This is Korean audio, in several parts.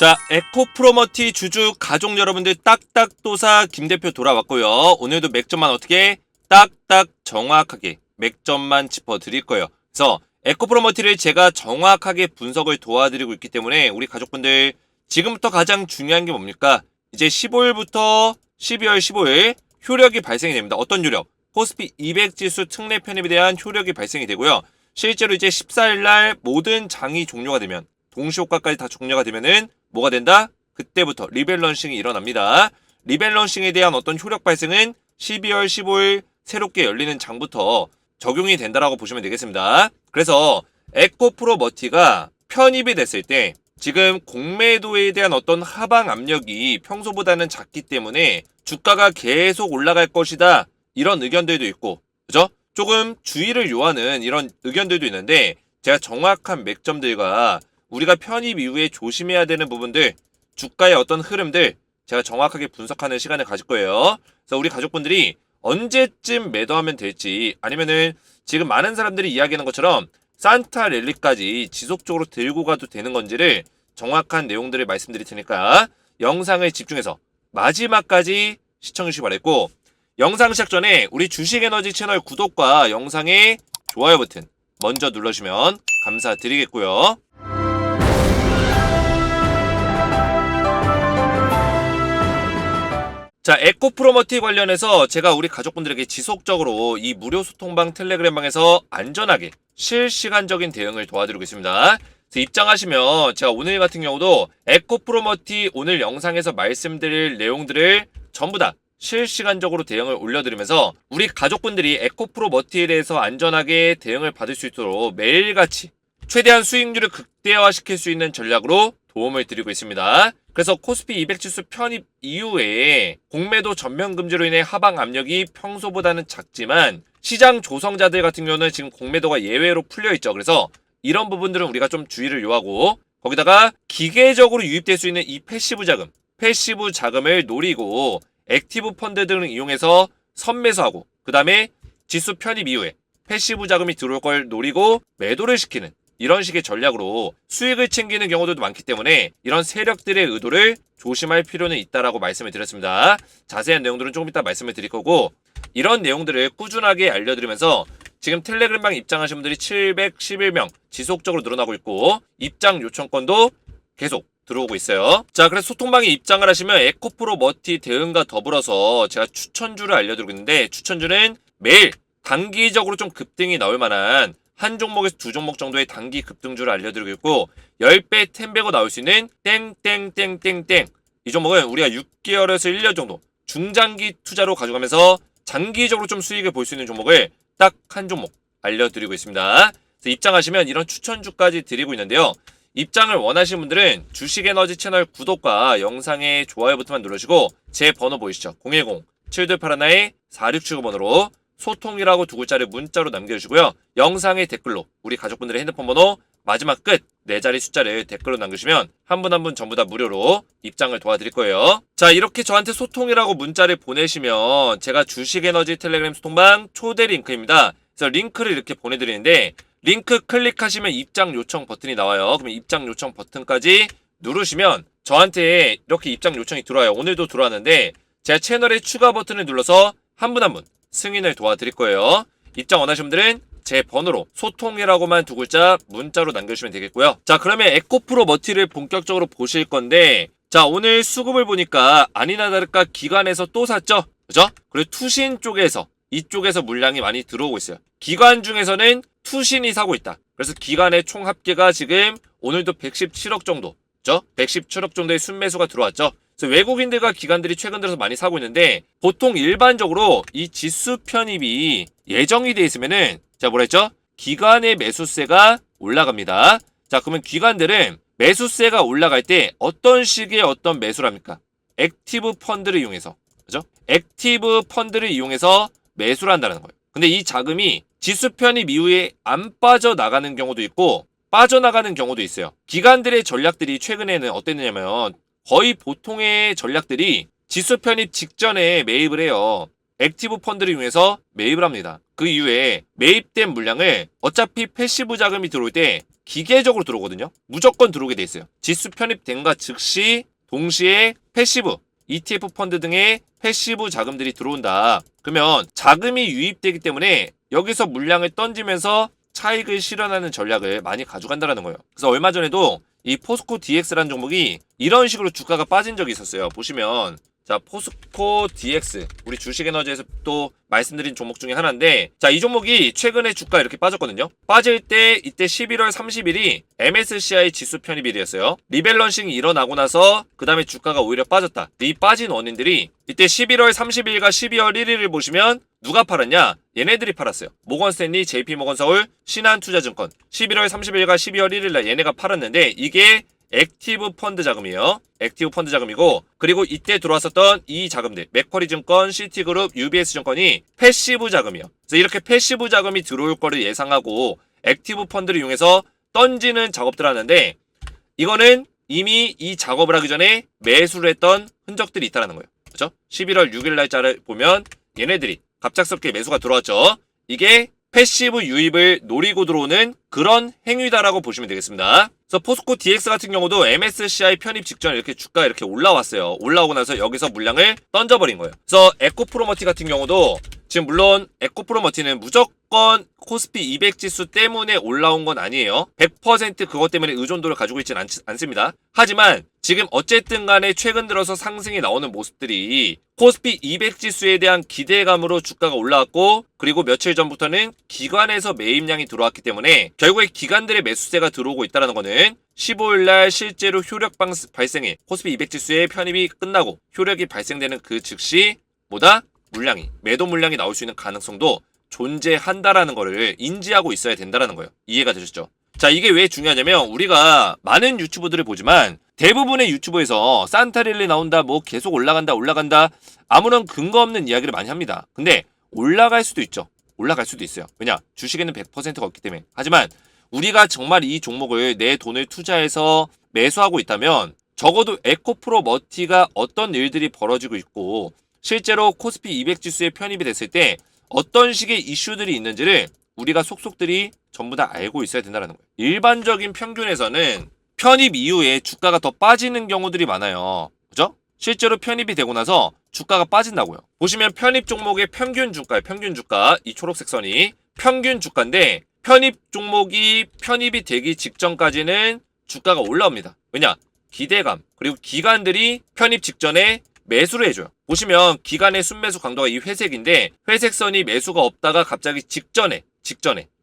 자, 에코프로머티 주주 가족 여러분들 딱딱도사 김대표 돌아왔고요. 오늘도 맥점만 어떻게 딱딱 정확하게 맥점만 짚어드릴 거예요. 그래서 에코프로머티를 제가 정확하게 분석을 도와드리고 있기 때문에 우리 가족분들 지금부터 가장 중요한 게 뭡니까? 이제 15일부터 12월 15일 효력이 발생이 됩니다. 어떤 효력? 코스피 200 지수 특례 편입에 대한 효력이 발생이 되고요. 실제로 이제 14일날 모든 장이 종료가 되면 동시효과까지 다 종료가 되면은 뭐가 된다? 그때부터 리밸런싱이 일어납니다. 리밸런싱에 대한 어떤 효력 발생은 12월 15일 새롭게 열리는 장부터 적용이 된다라고 보시면 되겠습니다. 그래서 에코프로머티가 편입이 됐을 때 지금 공매도에 대한 어떤 하방 압력이 평소보다는 작기 때문에 주가가 계속 올라갈 것이다. 이런 의견들도 있고, 그죠? 조금 주의를 요하는 이런 의견들도 있는데 제가 정확한 맥점들과 우리가 편입 이후에 조심해야 되는 부분들, 주가의 어떤 흐름들 제가 정확하게 분석하는 시간을 가질 거예요. 그래서 우리 가족분들이 언제쯤 매도하면 될지, 아니면은 지금 많은 사람들이 이야기하는 것처럼 산타 랠리까지 지속적으로 들고 가도 되는 건지를 정확한 내용들을 말씀드릴 테니까 영상을 집중해서 마지막까지 시청해주시기 바라겠고, 영상 시작 전에 우리 주식에너지 채널 구독과 영상의 좋아요 버튼 먼저 눌러주시면 감사드리겠고요. 자, 에코프로머티 관련해서 제가 우리 가족분들에게 지속적으로 이 무료 소통방 텔레그램방에서 안전하게 실시간적인 대응을 도와드리고 있습니다. 그래서 입장하시면 제가 오늘 같은 경우도 에코프로머티 오늘 영상에서 말씀드릴 내용들을 전부 다 실시간적으로 대응을 올려드리면서 우리 가족분들이 에코프로머티에 대해서 안전하게 대응을 받을 수 있도록 매일같이 최대한 수익률을 극대화시킬 수 있는 전략으로 도움을 드리고 있습니다. 그래서 코스피 200 지수 편입 이후에 공매도 전면 금지로 인해 하방 압력이 평소보다는 작지만 시장 조성자들 같은 경우는 지금 공매도가 예외로 풀려 있죠. 그래서 이런 부분들은 우리가 좀 주의를 요하고, 거기다가 기계적으로 유입될 수 있는 이 패시브 자금을 노리고 액티브 펀드 등을 이용해서 선매수하고, 그 다음에 지수 편입 이후에 패시브 자금이 들어올 걸 노리고 매도를 시키는 이런 식의 전략으로 수익을 챙기는 경우도 많기 때문에 이런 세력들의 의도를 조심할 필요는 있다라고 말씀을 드렸습니다. 자세한 내용들은 조금 이따 말씀을 드릴 거고, 이런 내용들을 꾸준하게 알려드리면서 지금 텔레그램방 입장하신 분들이 711명 지속적으로 늘어나고 있고 입장 요청권도 계속 들어오고 있어요. 자, 그래서 소통방에 입장을 하시면 에코프로머티 대응과 더불어서 제가 추천주를 알려드리고 있는데, 추천주는 매일 단기적으로 좀 급등이 나올 만한 한 종목에서 두 종목 정도의 단기 급등주를 알려드리고 있고, 10배 10배고 나올 수 있는 땡땡땡땡땡, 이 종목은 우리가 6개월에서 1년 정도 중장기 투자로 가져가면서 장기적으로 좀 수익을 볼 수 있는 종목을 딱 한 종목 알려드리고 있습니다. 그래서 입장하시면 이런 추천주까지 드리고 있는데요. 입장을 원하시는 분들은 주식에너지 채널 구독과 영상의 좋아요 버튼만 누르시고 제 번호 보이시죠? 010-7281-4679번으로 소통이라고 두 글자를 문자로 남겨주시고요. 영상의 댓글로 우리 가족분들의 핸드폰 번호 마지막 끝 4자리 숫자를 댓글로 남겨주시면 한 분 한 분 전부 다 무료로 입장을 도와드릴 거예요. 자, 이렇게 저한테 소통이라고 문자를 보내시면 제가 주식에너지 텔레그램 소통방 초대 링크입니다. 그래서 링크를 이렇게 보내드리는데, 링크 클릭하시면 입장 요청 버튼이 나와요. 그러면 입장 요청 버튼까지 누르시면 저한테 이렇게 입장 요청이 들어와요. 오늘도 들어왔는데 제가 채널에 추가 버튼을 눌러서 한 분 한 분 승인을 도와드릴 거예요. 입장 원하시는 분들은 제 번호로 소통이라고만 두 글자 문자로 남겨주시면 되겠고요. 자, 그러면 에코프로머티를 본격적으로 보실 건데, 자, 오늘 수급을 보니까 아니나 다를까 기관에서 또 샀죠? 그죠? 그리고 투신 쪽에서 이쪽에서 물량이 많이 들어오고 있어요. 기관 중에서는 투신이 사고 있다. 그래서 기관의 총 합계가 지금 오늘도 117억 정도, 그죠? 117억 정도의 순매수가 들어왔죠. 그래서 외국인들과 기관들이 최근 들어서 많이 사고 있는데, 보통 일반적으로 이 지수 편입이 예정이 돼 있으면은 자, 뭐라 했죠? 기관의 매수세가 올라갑니다. 자, 그러면 기관들은 매수세가 올라갈 때 어떤 식의 어떤 매수를 합니까? 액티브 펀드를 이용해서, 그죠? 액티브 펀드를 이용해서 매수를 한다는 거예요. 근데 이 자금이 지수 편입 이후에 안 빠져나가는 경우도 있고 빠져나가는 경우도 있어요. 기관들의 전략들이 최근에는 어땠냐면 거의 보통의 전략들이 지수 편입 직전에 매입을 해요. 액티브 펀드를 이용해서 매입을 합니다. 그 이후에 매입된 물량을 어차피 패시브 자금이 들어올 때 기계적으로 들어오거든요. 무조건 들어오게 돼 있어요. 지수 편입된과 즉시 동시에 패시브, ETF 펀드 등의 패시브 자금들이 들어온다. 그러면 자금이 유입되기 때문에 여기서 물량을 던지면서 차익을 실현하는 전략을 많이 가져간다는 거예요. 그래서 얼마 전에도 이 포스코 DX라는 종목이 이런 식으로 주가가 빠진 적이 있었어요. 보시면 자, 포스코 DX 우리 주식에너지에서 또 말씀드린 종목 중에 하나인데, 자, 이 종목이 최근에 주가 이렇게 빠졌거든요. 빠질 때 이때 11월 30일이 MSCI 지수 편입일이었어요. 리밸런싱이 일어나고 나서 그 다음에 주가가 오히려 빠졌다. 이 빠진 원인들이 이때 11월 30일과 12월 1일을 보시면 누가 팔았냐? 얘네들이 팔았어요. 모건스탠리, JP모건서울, 신한투자증권 11월 30일과 12월 1일날 얘네가 팔았는데 이게 액티브 펀드 자금이에요. 액티브 펀드 자금이고, 그리고 이때 들어왔었던 이 자금들 맥쿼리 증권, 시티그룹, UBS 증권이 패시브 자금이에요. 그래서 이렇게 패시브 자금이 들어올 거를 예상하고 액티브 펀드를 이용해서 던지는 작업들 하는데, 이거는 이미 이 작업을 하기 전에 매수를 했던 흔적들이 있다는 거예요. 그렇죠? 11월 6일 날짜를 보면 얘네들이 갑작스럽게 매수가 들어왔죠. 이게 패시브 유입을 노리고 들어오는 그런 행위다라고 보시면 되겠습니다. 그래서 포스코 DX 같은 경우도 MSCI 편입 직전에 이렇게 주가가 이렇게 올라왔어요. 올라오고 나서 여기서 물량을 던져버린 거예요. 그래서 에코프로머티 같은 경우도 지금 물론 에코프로머티는 무조건 코스피 200 지수 때문에 올라온 건 아니에요. 100% 그것 때문에 의존도를 가지고 있지는 않습니다. 하지만 지금 어쨌든 간에 최근 들어서 상승이 나오는 모습들이 코스피 200 지수에 대한 기대감으로 주가가 올라왔고, 그리고 며칠 전부터는 기관에서 매입량이 들어왔기 때문에 결국에 기관들의 매수세가 들어오고 있다는 거는 15일날 실제로 효력 발생해 코스피 200 지수의 편입이 끝나고 효력이 발생되는 그 즉시 뭐다? 물량이, 매도 물량이 나올 수 있는 가능성도 존재한다라는 거를 인지하고 있어야 된다라는 거예요. 이해가 되셨죠? 자, 이게 왜 중요하냐면 우리가 많은 유튜브들을 보지만 대부분의 유튜브에서 산타릴리 나온다, 뭐 계속 올라간다 아무런 근거 없는 이야기를 많이 합니다. 근데 올라갈 수도 있죠. 올라갈 수도 있어요. 왜냐? 주식에는 100%가 없기 때문에. 하지만 우리가 정말 이 종목을 내 돈을 투자해서 매수하고 있다면 적어도 에코프로머티가 어떤 일들이 벌어지고 있고 실제로 코스피 200 지수에 편입이 됐을 때 어떤 식의 이슈들이 있는지를 우리가 속속들이 전부 다 알고 있어야 된다는 거예요. 일반적인 평균에서는 편입 이후에 주가가 더 빠지는 경우들이 많아요. 그죠? 실제로 편입이 되고 나서 주가가 빠진다고요. 보시면 편입 종목의 평균 주가예요. 평균 주가. 이 초록색 선이 평균 주가인데 편입 종목이 편입이 되기 직전까지는 주가가 올라옵니다. 왜냐? 기대감. 그리고 기관들이 편입 직전에 매수를 해줘요. 보시면 기간의 순매수 강도가 이 회색인데 회색 선이 매수가 없다가 갑자기 직전에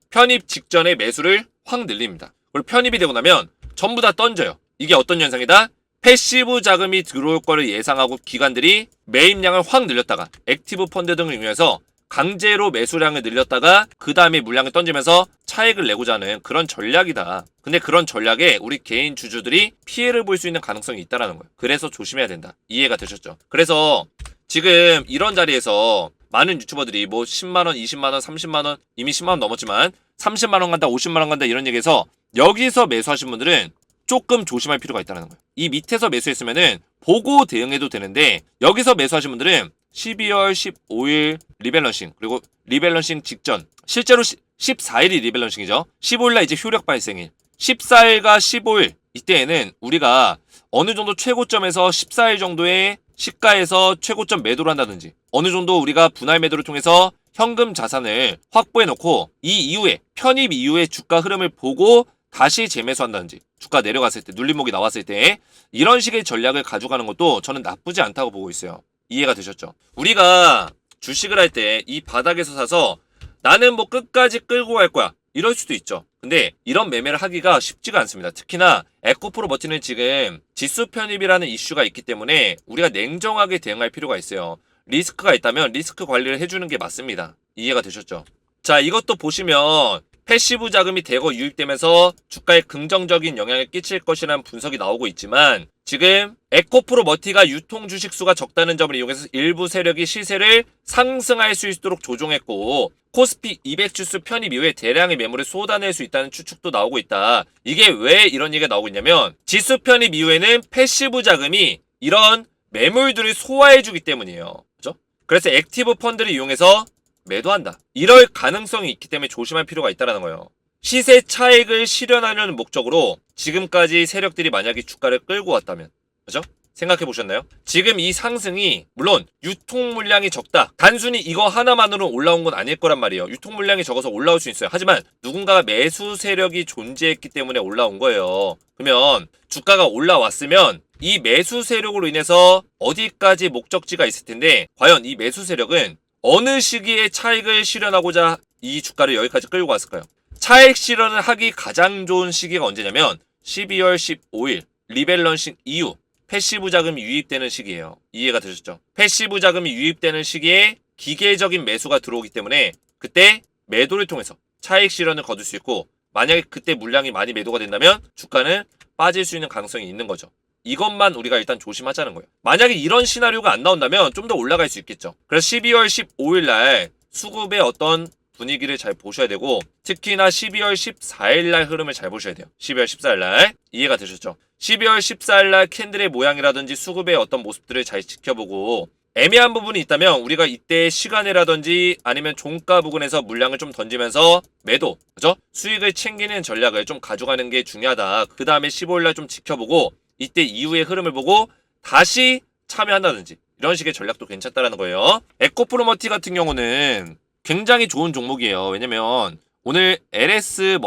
편입 직전에 매수를 확 늘립니다. 그리고 편입이 되고 나면 전부 다 던져요. 이게 어떤 현상이다? 패시브 자금이 들어올 거를 예상하고 기관들이 매입량을 확 늘렸다가 액티브 펀드 등을 이용해서 강제로 매수량을 늘렸다가 그 다음에 물량을 던지면서 차익을 내고자 하는 그런 전략이다. 근데 그런 전략에 우리 개인 주주들이 피해를 볼 수 있는 가능성이 있다는 거예요. 그래서 조심해야 된다. 이해가 되셨죠? 그래서 지금 이런 자리에서 많은 유튜버들이 뭐 10만원, 20만원, 30만원, 이미 10만원 넘었지만 30만원 간다, 50만원 간다 이런 얘기해서 여기서 매수하신 분들은 조금 조심할 필요가 있다는 거예요. 이 밑에서 매수했으면은 보고 대응해도 되는데 여기서 매수하신 분들은 12월 15일 리밸런싱, 그리고 리밸런싱 직전, 실제로 14일이 리밸런싱이죠. 15일날 이제 효력 발생일, 14일과 15일 이때에는 우리가 어느 정도 최고점에서 14일 정도의 시가에서 최고점 매도를 한다든지 어느 정도 우리가 분할 매도를 통해서 현금 자산을 확보해 놓고 이 이후에 편입 이후에 주가 흐름을 보고 다시 재매수한다든지 주가 내려갔을 때 눌림목이 나왔을 때 이런 식의 전략을 가져가는 것도 저는 나쁘지 않다고 보고 있어요. 이해가 되셨죠? 우리가 주식을 할 때 이 바닥에서 사서 나는 뭐 끝까지 끌고 갈 거야 이럴 수도 있죠. 근데 이런 매매를 하기가 쉽지가 않습니다. 특히나 에코프로머티는 지금 지수 편입이라는 이슈가 있기 때문에 우리가 냉정하게 대응할 필요가 있어요. 리스크가 있다면 리스크 관리를 해주는 게 맞습니다. 이해가 되셨죠? 자, 이것도 보시면 패시브 자금이 대거 유입되면서 주가에 긍정적인 영향을 끼칠 것이라는 분석이 나오고 있지만 지금 에코프로머티가 유통 주식 수가 적다는 점을 이용해서 일부 세력이 시세를 상승할 수 있도록 조종했고 코스피 200 지수 편입 이후에 대량의 매물을 쏟아낼 수 있다는 추측도 나오고 있다. 이게 왜 이런 얘기가 나오고 있냐면 지수 편입 이후에는 패시브 자금이 이런 매물들을 소화해주기 때문이에요. 그죠? 그래서 액티브 펀드를 이용해서 매도한다. 이럴 가능성이 있기 때문에 조심할 필요가 있다는 거예요. 시세 차익을 실현하려는 목적으로 지금까지 세력들이 만약에 주가를 끌고 왔다면, 그죠? 생각해 보셨나요? 지금 이 상승이 물론 유통 물량이 적다. 단순히 이거 하나만으로 올라온 건 아닐 거란 말이에요. 유통 물량이 적어서 올라올 수 있어요. 하지만 누군가가 매수 세력이 존재했기 때문에 올라온 거예요. 그러면 주가가 올라왔으면 이 매수 세력으로 인해서 어디까지 목적지가 있을 텐데 과연 이 매수 세력은 어느 시기에 차익을 실현하고자 이 주가를 여기까지 끌고 왔을까요? 차익 실현을 하기 가장 좋은 시기가 언제냐면 12월 15일 리밸런싱 이후 패시브 자금이 유입되는 시기예요. 이해가 되셨죠? 패시브 자금이 유입되는 시기에 기계적인 매수가 들어오기 때문에 그때 매도를 통해서 차익 실현을 거둘 수 있고 만약에 그때 물량이 많이 매도가 된다면 주가는 빠질 수 있는 가능성이 있는 거죠. 이것만 우리가 일단 조심하자는 거예요. 만약에 이런 시나리오가 안 나온다면 좀 더 올라갈 수 있겠죠. 그래서 12월 15일 날 수급의 어떤 분위기를 잘 보셔야 되고 특히나 12월 14일 날 흐름을 잘 보셔야 돼요. 12월 14일 날 이해가 되셨죠? 12월 14일 날 캔들의 모양이라든지 수급의 어떤 모습들을 잘 지켜보고 애매한 부분이 있다면 우리가 이때 시간이라든지 아니면 종가 부근에서 물량을 좀 던지면서 매도, 그죠? 수익을 챙기는 전략을 좀 가져가는 게 중요하다. 그 다음에 15일 날 좀 지켜보고 이때 이후의 흐름을 보고 다시 참여한다든지 이런 식의 전략도 괜찮다라는 거예요. 에코프로머티 같은 경우는 굉장히 좋은 종목이에요. 왜냐면 오늘 LS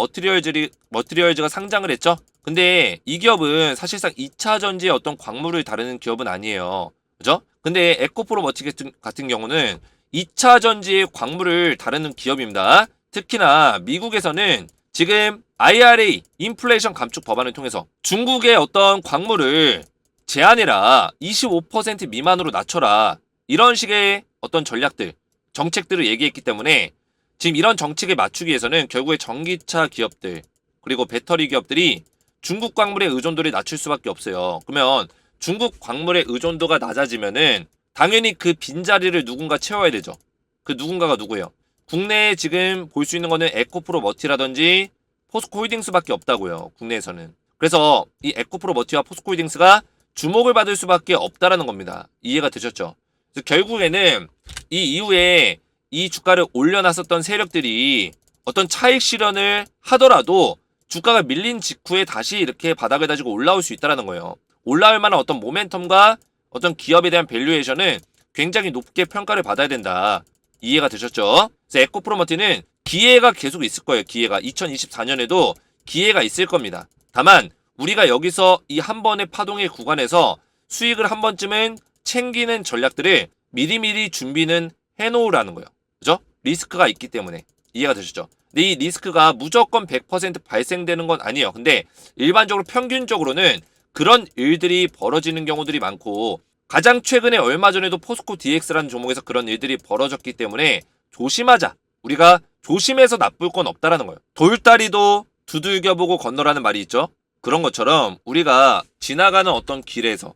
머티리얼즈가 상장을 했죠. 근데 이 기업은 사실상 2차 전지의 어떤 광물을 다루는 기업은 아니에요. 그죠? 근데 에코프로머티 같은 경우는 2차 전지의 광물을 다루는 기업입니다. 특히나 미국에서는 지금 IRA 인플레이션 감축 법안을 통해서 중국의 어떤 광물을 제한해라, 25% 미만으로 낮춰라, 이런 식의 어떤 전략들, 정책들을 얘기했기 때문에 지금 이런 정책에 맞추기 위해서는 결국에 전기차 기업들 그리고 배터리 기업들이 중국 광물의 의존도를 낮출 수밖에 없어요. 그러면 중국 광물의 의존도가 낮아지면은 당연히 그 빈자리를 누군가 채워야 되죠. 그 누군가가 누구예요? 국내에 지금 볼 수 있는 거는 에코프로머티라든지 포스코홀딩스밖에 없다고요. 국내에서는. 그래서 이 에코프로머티와 포스코홀딩스가 주목을 받을 수밖에 없다라는 겁니다. 이해가 되셨죠? 그래서 결국에는 이 이후에 이 주가를 올려놨었던 세력들이 어떤 차익 실현을 하더라도 주가가 밀린 직후에 다시 이렇게 바닥을 다지고 올라올 수 있다는 거예요. 올라올 만한 어떤 모멘텀과 어떤 기업에 대한 밸류에이션은 굉장히 높게 평가를 받아야 된다. 이해가 되셨죠? 그래서 에코프로머티는 기회가 계속 있을 거예요. 기회가 2024년에도 기회가 있을 겁니다. 다만 우리가 여기서 이 한 번의 파동의 구간에서 수익을 한 번쯤은 챙기는 전략들을 미리미리 준비는 해놓으라는 거예요. 그죠? 리스크가 있기 때문에. 이해가 되셨죠? 근데 이 리스크가 무조건 100% 발생되는 건 아니에요. 근데 일반적으로 평균적으로는 그런 일들이 벌어지는 경우들이 많고 가장 최근에 얼마 전에도 포스코 DX라는 종목에서 그런 일들이 벌어졌기 때문에 조심하자. 우리가 조심해서 나쁠 건 없다라는 거예요. 돌다리도 두들겨보고 건너라는 말이 있죠. 그런 것처럼 우리가 지나가는 어떤 길에서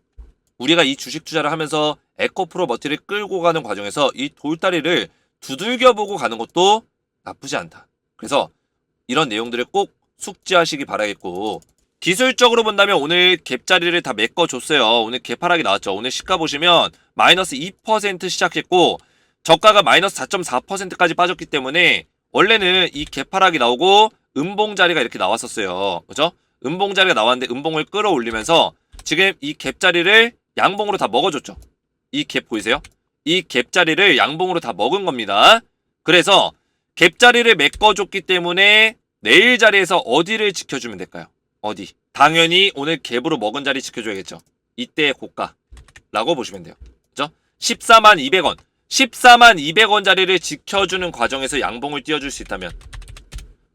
우리가 이 주식 투자를 하면서 에코프로머티를 끌고 가는 과정에서 이 돌다리를 두들겨보고 가는 것도 나쁘지 않다. 그래서 이런 내용들을 꼭 숙지하시기 바라겠고 기술적으로 본다면 오늘 갭자리를 다 메꿔줬어요. 오늘 개파락이 나왔죠. 오늘 시가 보시면 마이너스 2% 시작했고 저가가 마이너스 4.4%까지 빠졌기 때문에 원래는 이 개파락이 나오고 음봉자리가 이렇게 나왔었어요. 그죠? 음봉자리가 나왔는데 음봉을 끌어올리면서 지금 이 갭자리를 양봉으로 다 먹어줬죠. 이 갭 보이세요? 이 갭자리를 양봉으로 다 먹은 겁니다. 그래서 갭자리를 메꿔줬기 때문에 내일 자리에서 어디를 지켜주면 될까요? 어디? 당연히 오늘 갭으로 먹은 자리 지켜줘야겠죠. 이때의 고가라고 보시면 돼요. 그죠? 14만 200원. 14만 200원 자리를 지켜주는 과정에서 양봉을 띄워줄 수 있다면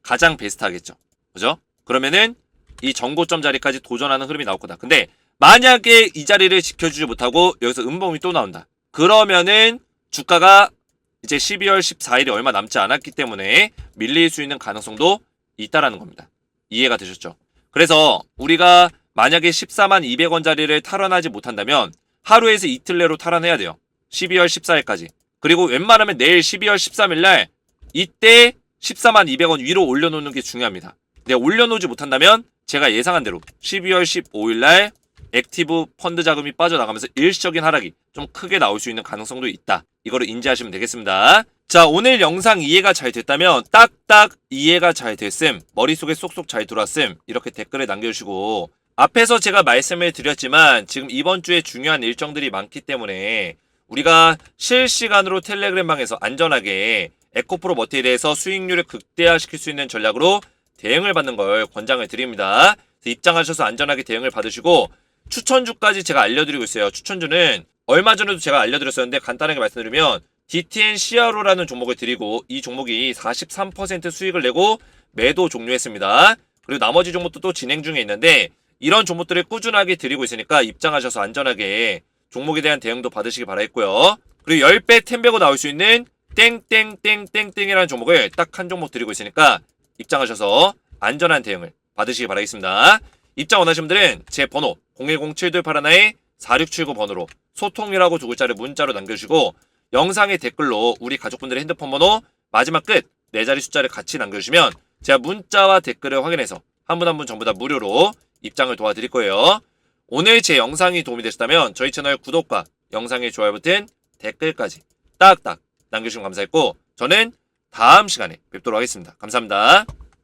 가장 베스트하겠죠. 그죠? 그러면은 이 정고점 자리까지 도전하는 흐름이 나올 거다. 근데 만약에 이 자리를 지켜주지 못하고 여기서 음봉이 또 나온다. 그러면은 주가가 이제 12월 14일이 얼마 남지 않았기 때문에 밀릴 수 있는 가능성도 있다라는 겁니다. 이해가 되셨죠? 그래서 우리가 만약에 14만 200원 자리를 탈환하지 못한다면 하루에서 이틀 내로 탈환해야 돼요. 12월 14일까지. 그리고 웬만하면 내일 12월 13일날 이때 14만 200원 위로 올려놓는 게 중요합니다. 근데 올려놓지 못한다면 제가 예상한 대로 12월 15일날 액티브 펀드 자금이 빠져나가면서 일시적인 하락이 좀 크게 나올 수 있는 가능성도 있다. 이거를 인지하시면 되겠습니다. 자, 오늘 영상 이해가 잘 됐다면 딱딱 이해가 잘 됐음, 머릿속에 쏙쏙 잘 들어왔음 이렇게 댓글에 남겨주시고, 앞에서 제가 말씀을 드렸지만 지금 이번 주에 중요한 일정들이 많기 때문에 우리가 실시간으로 텔레그램방에서 안전하게 에코프로 머티에 대해서 수익률을 극대화시킬 수 있는 전략으로 대응을 받는 걸 권장을 드립니다. 입장하셔서 안전하게 대응을 받으시고, 추천주까지 제가 알려드리고 있어요. 추천주는 얼마 전에도 제가 알려드렸었는데 간단하게 말씀드리면 DTN CRO라는 종목을 드리고 이 종목이 43% 수익을 내고 매도 종료했습니다. 그리고 나머지 종목도 또 진행 중에 있는데 이런 종목들을 꾸준하게 드리고 있으니까 입장하셔서 안전하게 종목에 대한 대응도 받으시기 바라겠고요. 그리고 10배 템배고 나올 수 있는 땡땡땡땡땡이라는 종목을 딱 한 종목 드리고 있으니까 입장하셔서 안전한 대응을 받으시기 바라겠습니다. 입장 원하시는 분들은 제 번호 010-7281-4679 번호로 소통이라고 두 글자를 문자로 남겨주시고, 영상의 댓글로 우리 가족분들의 핸드폰 번호 마지막 끝 4자리 숫자를 같이 남겨주시면 제가 문자와 댓글을 확인해서 한 분 한 분 전부 다 무료로 입장을 도와드릴 거예요. 오늘 제 영상이 도움이 되셨다면 저희 채널 구독과 영상의 좋아요 버튼, 댓글까지 딱딱 남겨주시면 감사했고, 저는 다음 시간에 뵙도록 하겠습니다. 감사합니다.